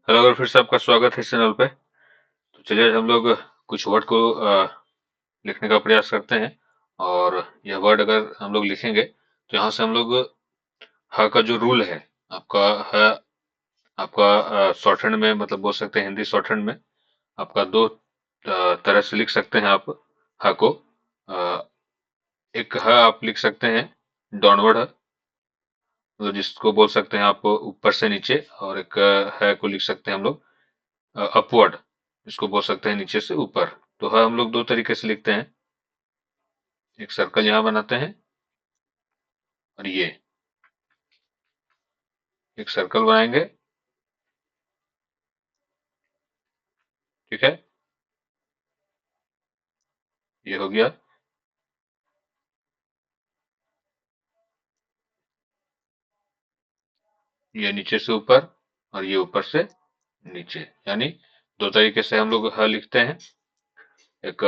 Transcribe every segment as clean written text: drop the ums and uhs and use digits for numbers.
Hello और फिर से आपका स्वागत है इस चैनल पे। तो चलिए आज हम लोग कुछ वर्ड को लिखने का प्रयास करते हैं। और यह वर्ड अगर हम लोग लिखेंगे तो यहाँ से हम लोग ह का जो रूल है आपका है, आपका शॉर्ट हैंड में मतलब बोल सकते हैं हिंदी शॉर्ट हैंड में आपका दो तरह से लिख सकते हैं आप ह को। अ, एक ह आप लिख सकते हैं डाउनवर्ड ह, मतलब जिसको बोल सकते हैं आप ऊपर से नीचे। और एक है को लिख सकते हैं हम लोग अपवर्ड, इसको बोल सकते हैं नीचे से ऊपर। तो हाँ, हम लोग दो तरीके से लिखते हैं। एक सर्कल यहाँ बनाते हैं और ये एक सर्कल बनाएंगे। ठीक है, ये हो गया। ये नीचे से ऊपर और ये ऊपर से नीचे, यानी दो तरीके से हम लोग हाँ लिखते हैं। एक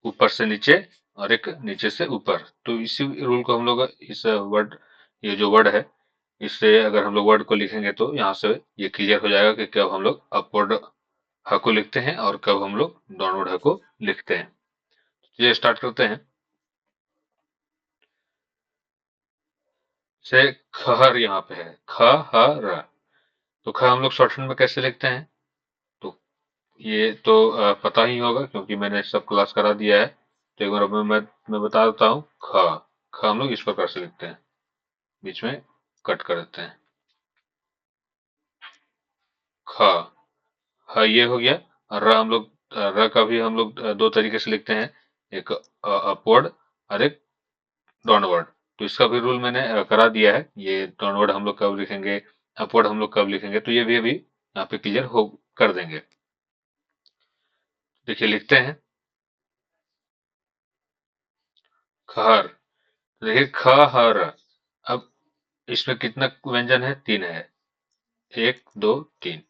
ऊपर से नीचे और एक नीचे से ऊपर। तो इसी रूल को हम लोग इस वर्ड, ये जो वर्ड है, इससे अगर हम लोग वर्ड को लिखेंगे तो यहाँ से ये क्लियर हो जाएगा कि कब हम लोग अपवर्ड ह को लिखते हैं और कब हम लोग डाउनवर्ड ह को लिखते हैं। ये स्टार्ट करते हैं। से खहर यहाँ पे है, ख ह र। तो ख हम लोग शॉर्ट हैंड में कैसे लिखते हैं? तो ये तो पता ही होगा क्योंकि मैंने सब क्लास करा दिया है। तो एक बार मैं बता देता हूँ। ख ख हम लोग इस प्रकार से लिखते हैं, बीच में कट कर देते हैं। ख ह ये हो गया। और र हम लोग र का भी हम लोग दो तरीके से लिखते हैं, एक अपवर्ड और एक डाउनवर्ड। तो इसका भी रूल मैंने करा दिया है। ये डाउनवर्ड हम लोग कब लिखेंगे, अपवर्ड हम लोग कब लिखेंगे, तो ये भी अभी यहाँ पे क्लियर हो कर देंगे। देखिए लिखते हैं खहर। देखिए ख ह र। अब इसमें कितना व्यंजन है? तीन है। एक दो तीन।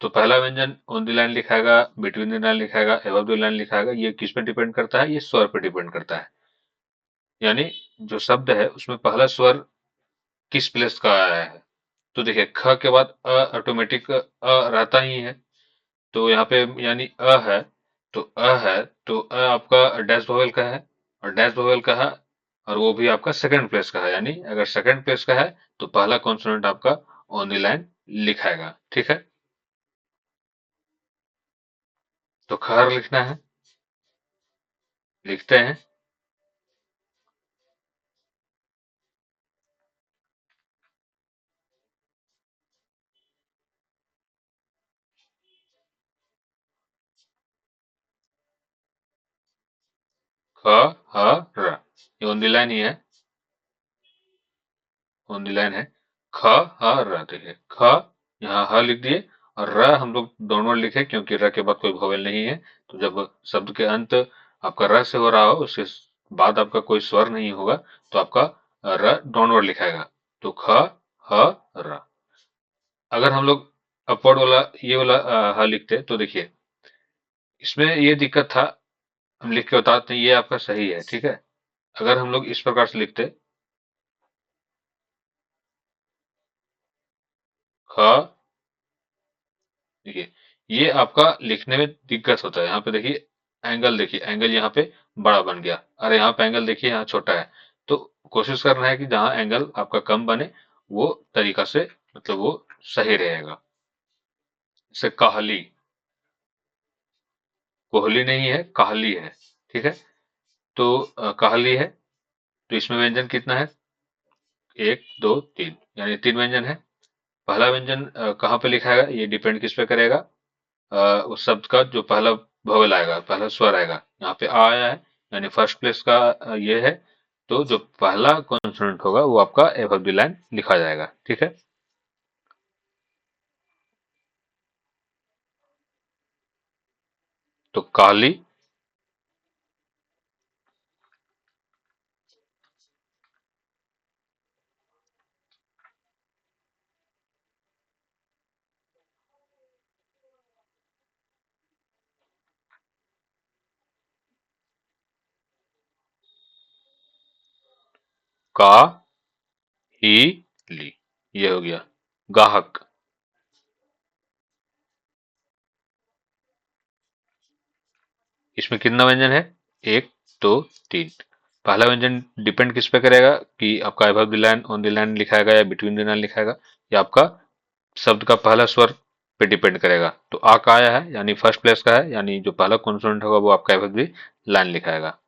तो पहला व्यंजन ऑन द लाइन लिखाएगा, बिटवीन द लाइन लिखाएगा, अबव द लाइन लिखाएगा। ये किस पे डिपेंड करता है? ये स्वर पे डिपेंड करता है। यानी जो शब्द है उसमें पहला स्वर किस प्लेस का आया है। तो देखिए ख के बाद ऑटोमेटिक रहता ही है। तो यहाँ पे यानी है। तो है। तो आपका डैश वोवेल का है, और डैश वोवेल का है, और वो भी आपका सेकंड प्लेस का है। यानी अगर सेकंड प्लेस का है तो पहला कॉन्सोनेंट आपका ऑन द लाइन लिखाएगा। ठीक है, तो खर लिखना है। लिखते हैं ख ह र। ये ऑन द लाइन ही है, ऑन द लाइन है। ख ह र। देखिए ख यहाँ ह लिख दिए, और र हम लोग दोनों लिखे क्योंकि र के बाद कोई वोवेल नहीं है। तो जब शब्द के अंत आपका र से हो रहा हो, उसके बाद आपका कोई स्वर नहीं होगा, तो आपका र डाउनवर्ड लिखाएगा। तो ख ह र। अगर हम लोग अपवर्ड वाला ये वाला ह लिखते तो देखिए इसमें ये दिक्कत था। हम लिख के बताते हैं, ये आपका सही है। ठीक है, अगर हम लोग इस प्रकार से लिखते ख, देखिए ये आपका लिखने में दिक्कत होता है। यहाँ पे देखिए एंगल, देखिए एंगल यहाँ पे बड़ा बन गया, अरे यहाँ पे एंगल देखिए यहाँ छोटा है। तो कोशिश करना है कि जहाँ एंगल आपका कम बने वो तरीका से, मतलब वो सही रहेगा। जैसे काहली, कोहली नहीं है, काहली है। ठीक है, तो काहली है। तो इसमें व्यंजन कितना है? एक दो तीन, यानी तीन व्यंजन है। पहला व्यंजन कहाँ पे लिखाएगा? ये डिपेंड किस पे करेगा? उस शब्द का जो पहला वोवेल आएगा, पहला स्वर आएगा। यहाँ पे आ आया है, यानी फर्स्ट प्लेस का ये है। तो जो पहला कॉन्सोनेंट होगा वो आपका एबव द लाइन लिखा जाएगा। ठीक है, तो काली, का ही ली, ये हो गया गाहक। इसमें कितना व्यंजन है? एक, दो, तीन। पहला व्यंजन डिपेंड किस पे करेगा कि आपका above the line, on the line लिखाएगा या बिटवीन द लाइन लिखाएगा, या आपका शब्द का पहला स्वर पे डिपेंड करेगा। तो आ का आया है यानी फर्स्ट प्लेस का है, यानी जो पहला कॉन्सोनेंट होगा वो आपका अबव द लाइन लिखाएगा।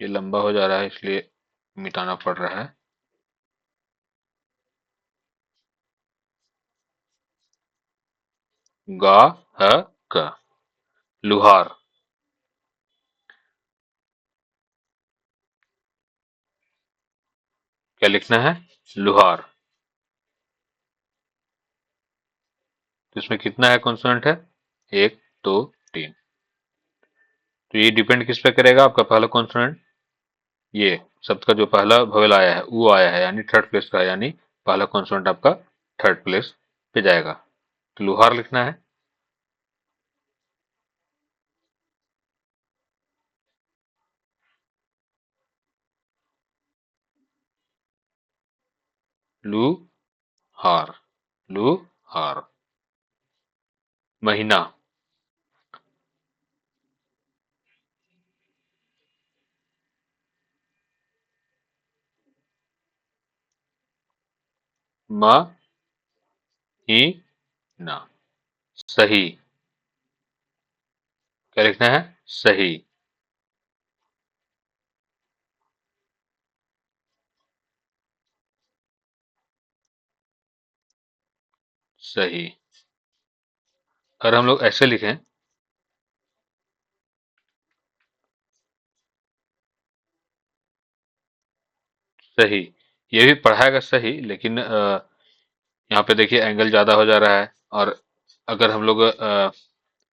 ये लंबा हो जा रहा है इसलिए मिटाना पड़ रहा है। गा, ह, क, लुहार। क्या लिखना है? लुहार। तो इसमें कितना है कॉन्सोनेंट है? एक, दो, तीन। तो ये डिपेंड किस पे करेगा? आपका पहला कॉन्सोनेंट, ये शब्द का जो पहला वोवेल आया है वो आया है, यानी थर्ड प्लेस का है, यानी पहला कॉन्सोनेंट आपका थर्ड प्लेस पे जाएगा। तो लुहार लिखना है। लू हार, लू हार। महीना। म, ही, ना। सही। क्या लिखना है? सही। सही। अगर हम लोग ऐसे लिखें, सही, ये भी पढ़ाएगा सही, लेकिन यहाँ पे देखिए एंगल ज्यादा हो जा रहा है। और अगर हम लोग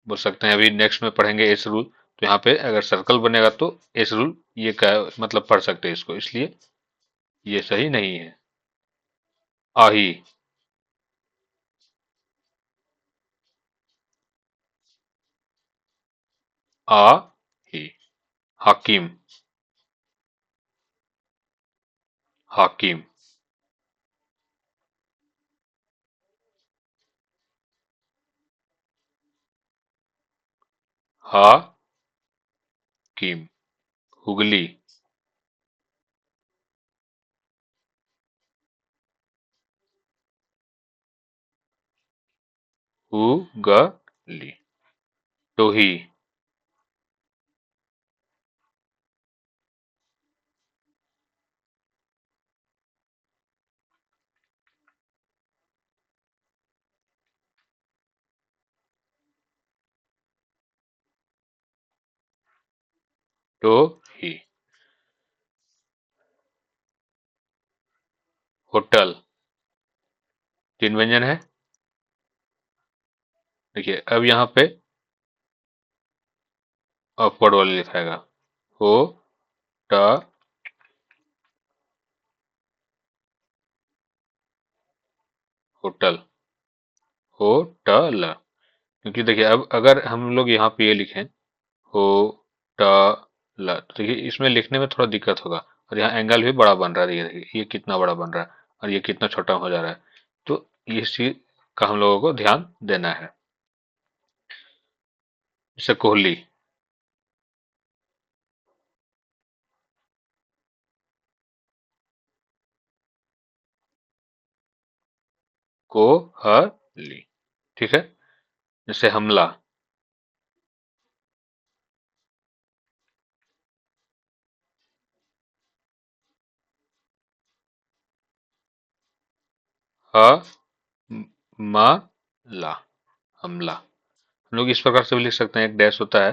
बोल सकते हैं, अभी नेक्स्ट में पढ़ेंगे एस रूल, तो यहाँ पे अगर सर्कल बनेगा तो एस रूल ये क्या मतलब पढ़ सकते हैं इसको, इसलिए ये सही नहीं है। आही। आ ही। हाकिम, हाकिम। हाकिम। हुगली। हुगली। टोही। टोही। होटल। तीन व्यंजन है। देखिए अब यहाँ पे अपवर्ड वाले लिखाएगा। हो, ट, होटल, होटल। क्योंकि देखिए अब अगर हम लोग यहाँ पे ये लिखें हो, ट, ल, तो देखिए इसमें लिखने में थोड़ा दिक्कत होगा। और यहाँ एंगल भी बड़ा बन रहा है, देखिए देखिए ये कितना बड़ा बन रहा है और ये कितना छोटा हो जा रहा है। तो इस चीज का हम लोगों को ध्यान देना है। जैसे कोहली। कोहली। ठीक है। जैसे हमला। ह, म, ला। हमला। हम लोग इस प्रकार से भी लिख सकते हैं, एक डैश होता है,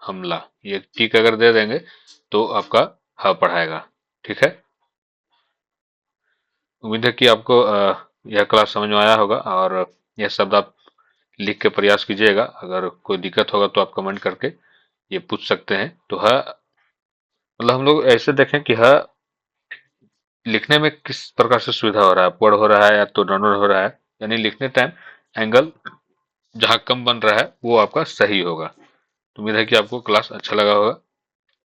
हमला। ये टिक अगर दे देंगे तो आपका ह पढ़ाएगा। ठीक है। उम्मीद है कि आपको यह क्लास समझ में आया होगा, और यह शब्द आप लिख के प्रयास कीजिएगा। अगर कोई दिक्कत होगा तो आप कमेंट करके ये पूछ सकते हैं। तो ह मतलब हम लोग ऐसे देखें कि ह लिखने में किस प्रकार से सुविधा हो रहा है, अपवर्ड हो रहा है या तो डाउनवर्ड हो रहा है, यानी लिखने टाइम एंगल जहां कम बन रहा है वो आपका सही होगा। तो उम्मीद है कि आपको क्लास अच्छा लगा होगा।